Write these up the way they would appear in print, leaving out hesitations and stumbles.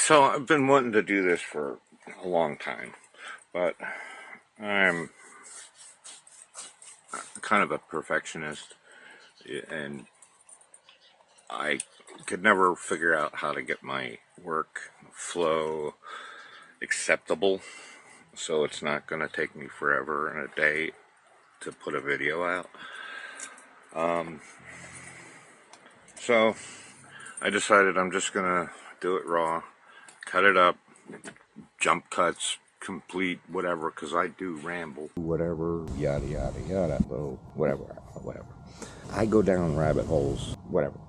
So I've been wanting to do this for a long time, but I'm kind of a perfectionist, and I could never figure out how to get my work flow acceptable, so it's not going to take me forever and a day to put a video out. So I decided I'm just going to do it raw, cut it up, jump cuts, complete whatever, because I do ramble. Whatever, yada, yada, yada, so whatever. I go down rabbit holes, whatever.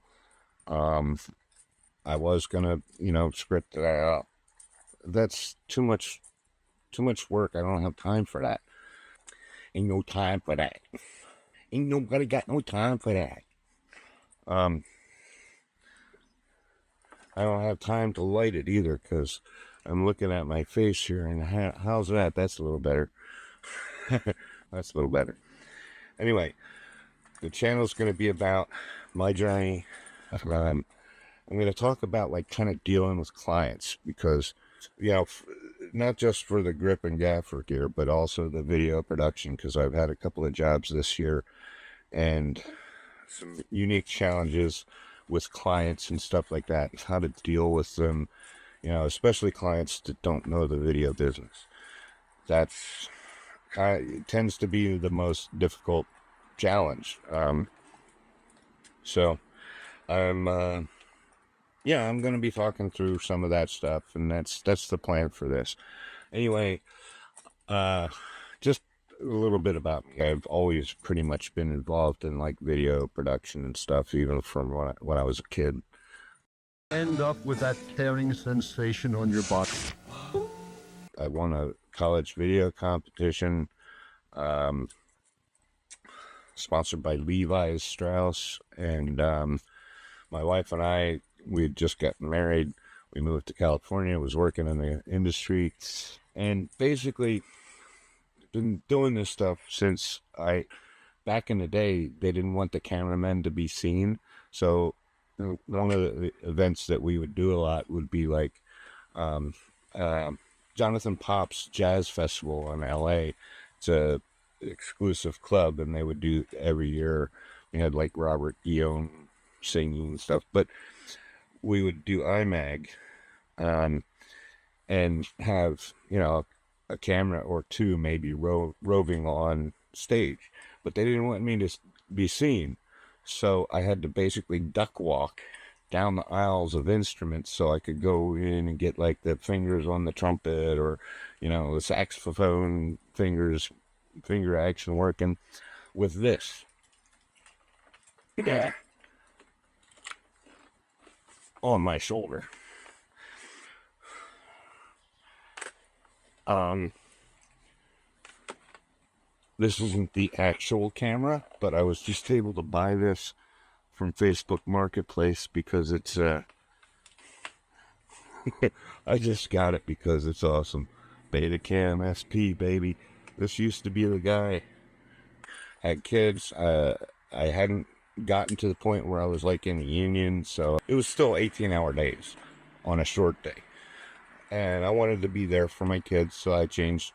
I was gonna, script that out. That's too much work. I don't have time for that. Ain't no time for that. Ain't nobody got no time for that. I don't have time to light it either, because I'm looking at my face here, and how's that? That's a little better. That's a little better. Anyway, the channel's going to be about my journey. I'm going to talk about kind of dealing with clients, because, not just for the grip and gaffer gear, but also the video production, because I've had a couple of jobs this year and some unique challenges with clients and stuff like that, how to deal with them, especially clients that don't know the video business. That's it tends to be the most difficult challenge. So I'm going to be talking through some of that stuff, and that's the plan for this. Anyway, just a little bit about me. I've always pretty much been involved in video production and stuff, even from when I was a kid. End up with that tearing sensation on your body. I won a college video competition, sponsored by Levi Strauss, and my wife and I, we had just gotten married. We moved to California, was working in the industry, and basically been doing this stuff since back in the day, they didn't want the cameramen to be seen. So one of the events that we would do a lot would be Jonathan Pop's Jazz Festival in LA. It's a exclusive club, and they would do every year. We had Robert Guillaume singing and stuff, but we would do IMAG, and have a camera or two maybe roving on stage, but they didn't want me to be seen, so I had to basically duck walk down the aisles of instruments so I could go in and get the fingers on the trumpet, or the saxophone finger action working with this on my shoulder. This isn't the actual camera, but I was just able to buy this from Facebook Marketplace because it's I just got it because it's awesome. Betacam SP, baby. This used to be the guy. Had kids. I hadn't gotten to the point where I was in the union, so it was still 18-hour days on a short day, and I wanted to be there for my kids, so I changed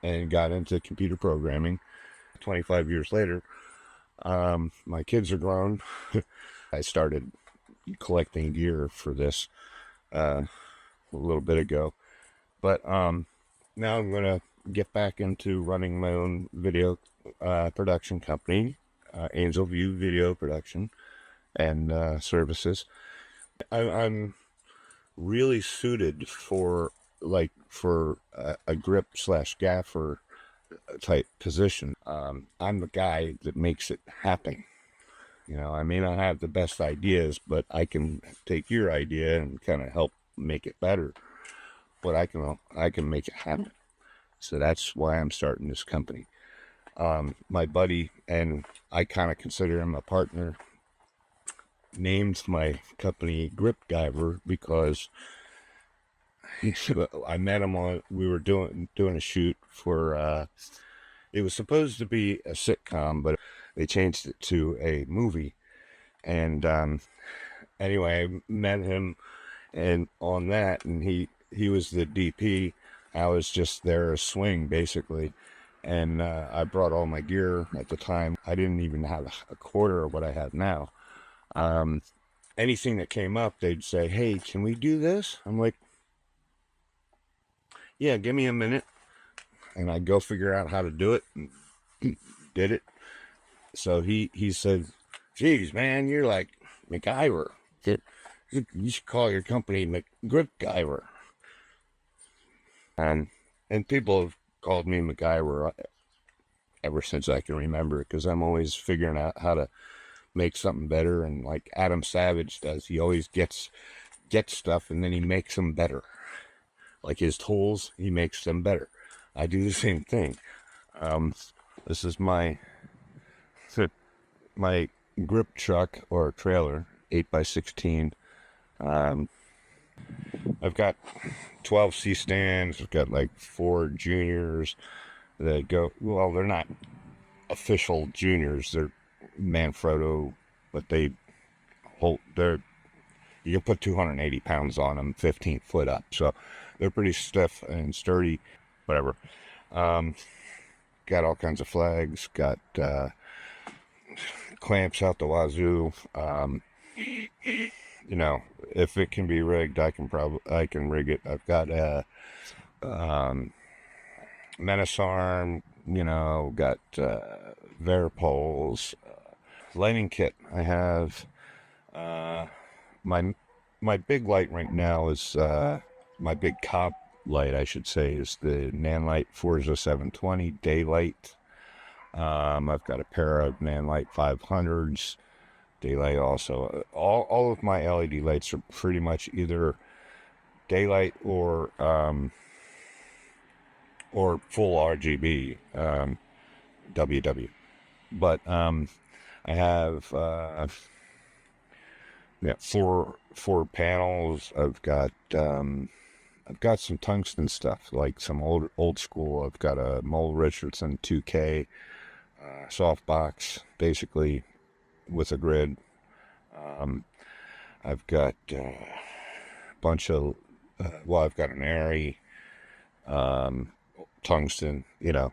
and got into computer programming. 25 years later, my kids are grown. I started collecting gear for this a little bit ago, but now I'm gonna get back into running my own video production company, Angel View Video Production and Services. I'm really suited for a grip / gaffer type position. I'm the guy that makes it happen. I may not have the best ideas, but I can take your idea and kind of help make it better. But I can make it happen. So that's why I'm starting this company. My buddy, and I kind of consider him a partner, named my company Grip Giver because I met him we were doing a shoot for, it was supposed to be a sitcom, but they changed it to a movie. And anyway, I met him, and on that, and he was the DP. I was just there a swing basically, and I brought all my gear at the time. I didn't even have a quarter of what I have now. Um, Anything that came up, they'd say, "Hey, can we do this?" I'm like, "Yeah, give me a minute," and I'd go figure out how to do it. And did it. So he said, "Geez, man, you're like MacGyver. You should call your company McGripGyver." And people have called me MacGyver ever since I can remember, because I'm always figuring out how to make something better. And like Adam Savage does, he always gets stuff and then he makes them better. Like his tools, he makes them better. I do the same thing. Um, this is my my grip truck or trailer, 8x16. Um, I've got 12 C stands. I've got like 4 juniors that go. Well, they're not official juniors. They're Manfrotto, but they hold. They're you can put 280 pounds on them, 15 foot up. So they're pretty stiff and sturdy. Whatever. Um, got all kinds of flags. Got clamps out the wazoo. You know, if it can be rigged, I can rig it. I've got a menace arm. You know, got Varipoles, lighting kit. I have my my big light right now is my big cop light, I should say, is the Nanlite Forza 720 daylight. I've got a pair of Nanlite 500s daylight also. All of my LED lights are pretty much either daylight or full RGB, WW. But I have yeah, four panels. I've got some tungsten stuff, like some old school. I've got a Mole Richardson 2K softbox, basically with a grid. I've got a bunch of I've got an Airy tungsten. I've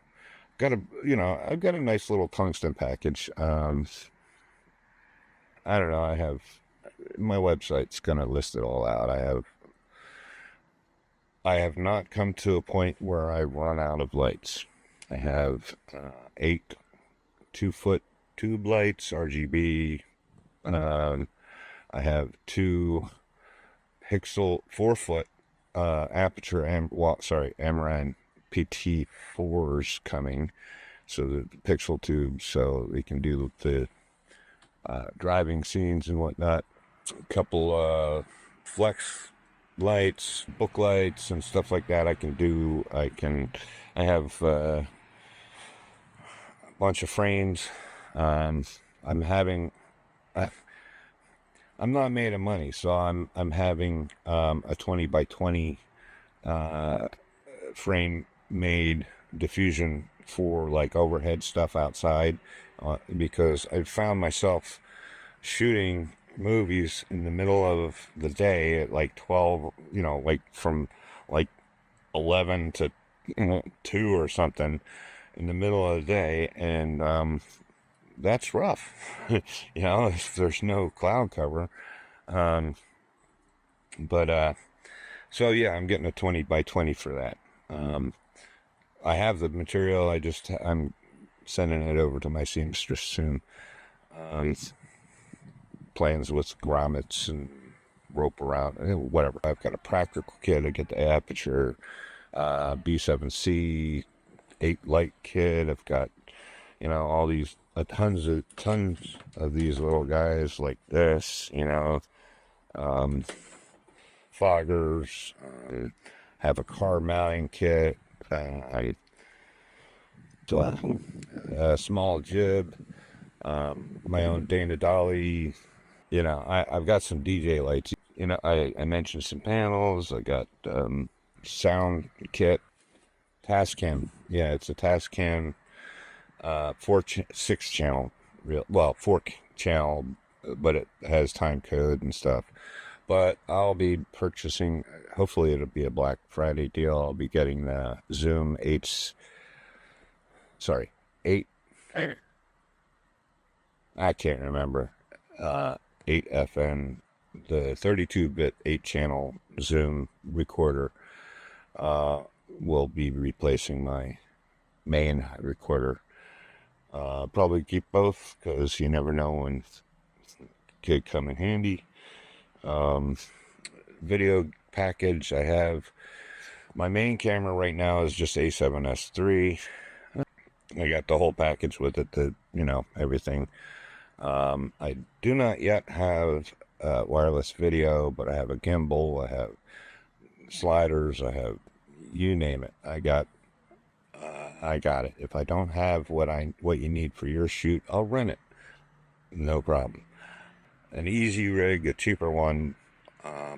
got a nice little tungsten package. I don't know. I have my website's gonna list it all out. I have not come to a point where I run out of lights. I have 8 2-foot tube lights, RGB. I have 2 pixel 4-foot aperture Amaran PT4s coming. So the pixel tubes, so they can do the driving scenes and whatnot. A couple flex lights, book lights, and stuff like that. I have a bunch of frames. I'm having. I'm not made of money, so I'm having a 20 by 20 frame made diffusion for like overhead stuff outside, because I found myself shooting movies in the middle of the day at like 12, like from like 11 to 2 or something in the middle of the day, and that's rough. If there's no cloud cover. But so yeah, I'm getting a 20 by 20 for that. I have the material. I'm sending it over to my seamstress soon. Plans with grommets and rope around, whatever. I've got a practical kit. I get the aperture, B7C 8 light kit. I've got all these tons of these little guys like this. Foggers. Have a car mounting kit. I a small jib. My own Dana Dolly. I've got some DJ lights. I mentioned some panels. I got sound kit, Tascam. Yeah, it's a Tascam 6 channel, 4 channel, but it has time code and stuff. But I'll be purchasing, hopefully it'll be a Black Friday deal. I'll be getting the Zoom 8, I can't remember, 8FN, the 32-bit 8-channel Zoom recorder will be replacing my main recorder. Probably keep both because you never know when could come in handy. Video package, I have my main camera right now is just A7S III. I got the whole package with it, everything. I do not yet have wireless video, but I have a gimbal, I have sliders, I have, you name it. I got it. If I don't have what you need for your shoot, I'll rent it. No problem. An easy rig, a cheaper one,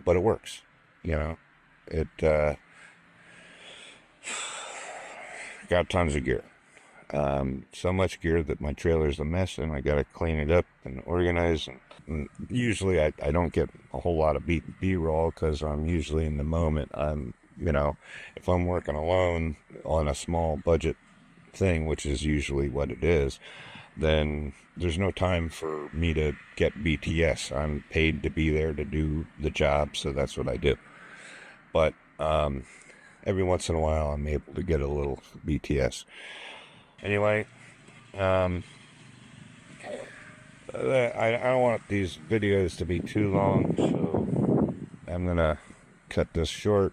but it works. It got tons of gear. So much gear that my trailer's a mess and I gotta clean it up and organize. And usually I don't get a whole lot of B-roll because I'm usually in the moment. If I'm working alone on a small budget thing, which is usually what it is, then there's no time for me to get BTS. I'm paid to be there to do the job, so that's what I do. But every once in a while I'm able to get a little BTS. Anyway, I don't want these videos to be too long, so I'm gonna cut this short.